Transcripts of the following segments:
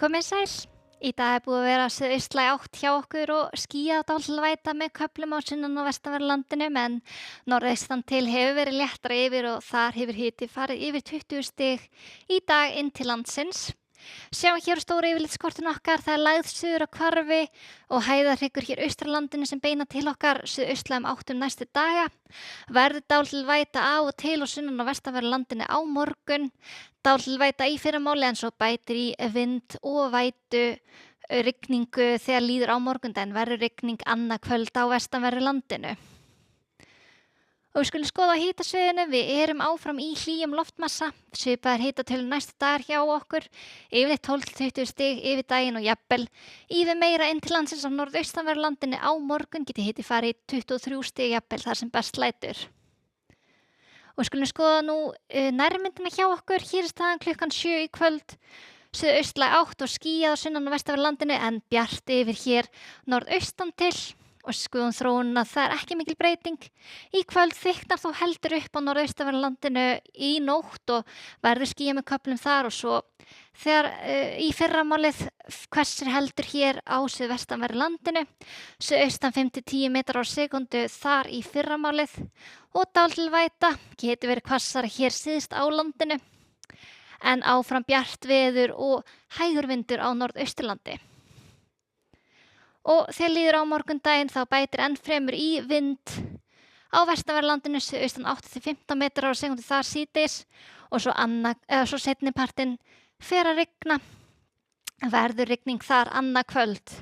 Komið sæl. Í dag er búið að vera suðaustlæg átt hjá okkur og skýjað dálítil væta með köflum á sunnan- og vestanverðu landinu en norðaustan til hefur verið léttara yfir og þar hefur hiti farið yfir 20 stig í dag inn til landsins. Sjáum hér stóra yfirlitskortin okkar, það er lægð suður á hvarfi og hæðarhryggur hér austur á landinu sem beina til okkar suðaustlægum áttum næstu daga. Verður dálítil væta á og til og sunnan- og vestanverðu landinu á morgun. Dálítil væta í fyrramáli en svo bætir í vind og vætu rigningu þegar líður á morgundaginn, verður rigning annað kvöld á vestanverðu landinu. Og við skulum skoða á hitasviðinu, við erum áfram í hlýjum loftmassa, svipaðar hitatölur næstu dagar hjá okkur, yfirleitt 12-20 stig yfir daginn og jafnvel yfir meira inn til landsins á norðaustanverðu landinu á morgun geti hiti farið í 23 stig jafnvel þar sem best lætur. Og við skulum skoða nú nærmyndina hjá okkur, hér er staðan klukkan 7 í kvöld, suðaustlæg átt og skýjað á sunnan- og vestanverðu landinu en bjart yfir hér norðaustan til. Og skoðum þróunina, það er ekki mikil breyting. Í kvöld þykknar þó heldur upp á norðaustanverðu landinu í nótt og verður skýjað með köflum þar og svo þegar í fyrramálið hvessir heldur hér á suðvestanverðu landinu, suðaustan 5-10 metrar á sekundu þar í fyrramálið og dálítil væta getur verið hvassara hér syðst á landinu en áfram bjart veður og hægur vindur á norðausturlandi. Og þegar líður á morgundaginn þá bætir enn fremur í vind á vestanverðu landinu suðaustan 8-15 metrar á sekundu þar síðdegis og svo seinni partinn fer að rigna, verður rigning þar annað kvöld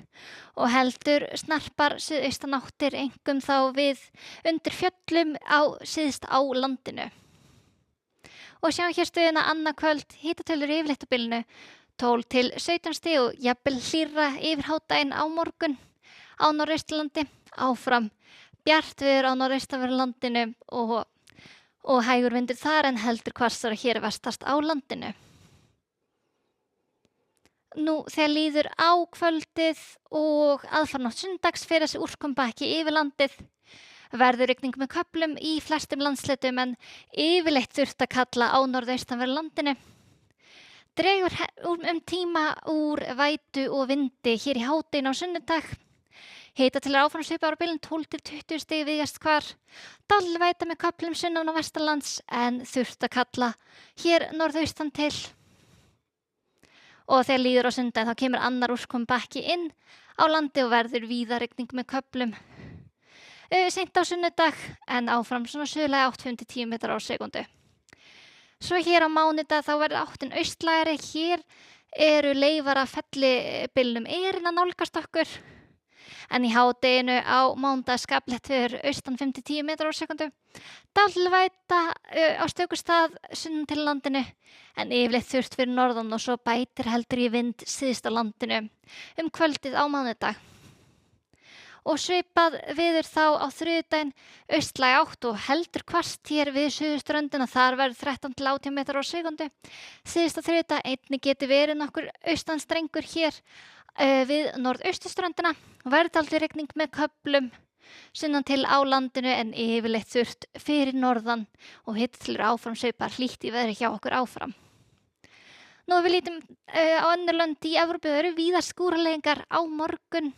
og heldur snarpar suðaustan áttir einkum þá við undir fjöllum syðst á landinu. Og sjáum hér stöðuna annað kvöld, hitatölur yfirleitt á bilinu 12-17 stig og jafnvel hlýrra yfir hádaginn á morgun á norðausturlandi, áfram bjart veður á norðaustanverðu landinu og hægur vindur þar en heldur hvassara hér vestast á landinu. Nú þegar líður á kvöldið og aðfarnótt sunnudags fer þessi úrkomubakki yfir landið, verður rigning með köflum í flestum landshlutum en yfirleitt þurft að kalla á norðaustanverðu landinu. Dregur tíma úr vætu og vindi hér í hádeginu á sunnudag. Hitatölur áfram svipaðar á bilinu 12-20 stig víðast hvar. Dálítil væta með köflum sunnan og vestanlands en þurft að kalla hér norðaustan til. Og þegar líður á sunnudaginn þá kemur annar úrkomubakki inn á landi og verður víða rigning með köflum seint á sunnudag en áfram svona suðlæg 8-10 metrar á sekundu. Svo hér á mánudag þá verður áttin austlægari, hér eru leifar af fellibyljum að nálgast okkur en í hádeginu á mánudag skaplegt veður austan 5-10 metrar á sekundu. Dálítil væta á stöku stað sunnan til landinu en yfirleitt þurrt fyrir norðan og svo bætir heldur í vind syðst á landinu kvöldið á mánudag. Og svipað veður þá á þriðjudaginn austlæg átt og heldur hvasst hér við suðurströndina, þar verður 13-18 metrar á sekundu. Síðasta þriðjudag einnig getur verið nokkur austanstrengur hér við norðausturströndina og verður dálítil rigning með köflum sunnan til á landinu en yfirleitt þurrt fyrir norðan og hitatölur áfram svipar hlýtt í veðri hjá okkur áfram. Nú við lítum á önnur lönd í Evrópu, það eru víða skúraleiðingar á morgun.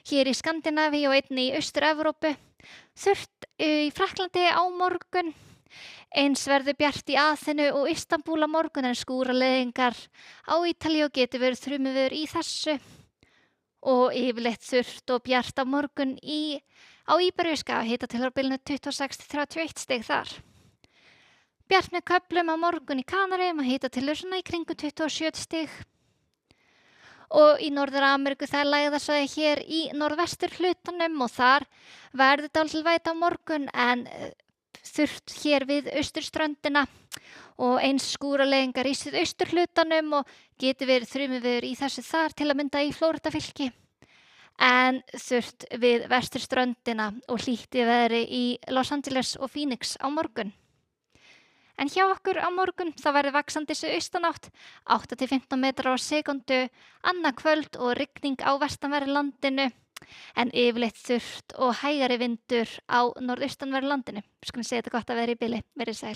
Hér í Skandinavíu og einnig í Austur-Evrópu, þurrt í Frakklandi á morgun, eins verður bjart í Aþenu og Istanbúl á morgun en skúraleiðingar á Ítalíu getur verið þrumuveður í þessu og yfirleitt þurrt og bjart á morgun á Íberíuskaga, hitatölur á bilinu 26-31 stig þar. Bjart með köflum á morgun í Kanaríum og hitatölur svona í kringum 27 stig. Og í Norður-Ameríku það er lægðasvæði hér í norðvestur hlutanum og þar verður dálítil væta á morgun en þurrt hér við austurströndina og eins skúraleiðingar í suðaustur hlutanum og getur verið þrumuveður í þessu þar til að mynda í Flórídafylki en þurrt við vesturströndina og hlýtt í veðri í Los Angeles og Phoenix á morgun. En hjá okkur á morgun þá verður vaxandi suðaustanátt 8-15 metrar á sekundu annað kvöld og rigning á vestanverðu landinu en yfirleitt þurrt og hægari vindur á norðaustanverðu landinu. Við skulum segja þetta gott að vera í bili, verið sæl.